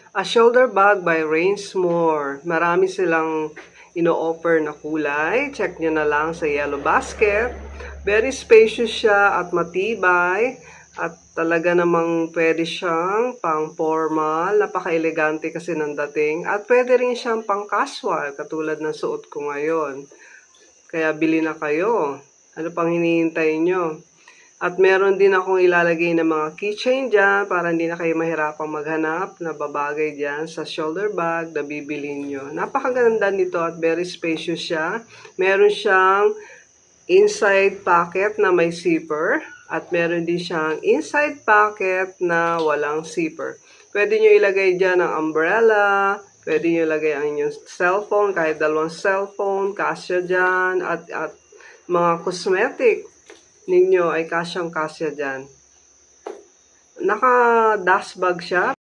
A shoulder bag by Rainsmore. Marami silang ino-offer na kulay. Check nyo na lang sa yellow basket. Very spacious siya at matibay. At talaga namang pwede siyang pang formal. Napaka-elegante kasi ng dating. At pwede rin siyang pang casual katulad ng suot ko ngayon. Kaya bili na kayo. Ano pang hinihintay nyo? At meron din akong ilalagay na mga keychain dyan para hindi na kayo mahirapang maghanap na babagay dyan sa shoulder bag na bibili nyo. Napakaganda nito at very spacious siya. Meron siyang inside pocket na may zipper at meron din siyang inside pocket na walang zipper. Pwede nyo ilagay dyan ang umbrella, pwede nyo ilagay ang inyong cellphone, kahit dalawang cellphone, kasya dyan, at mga cosmetic ninyo ay kasyang-kasya dyan. Naka-dust bag siya.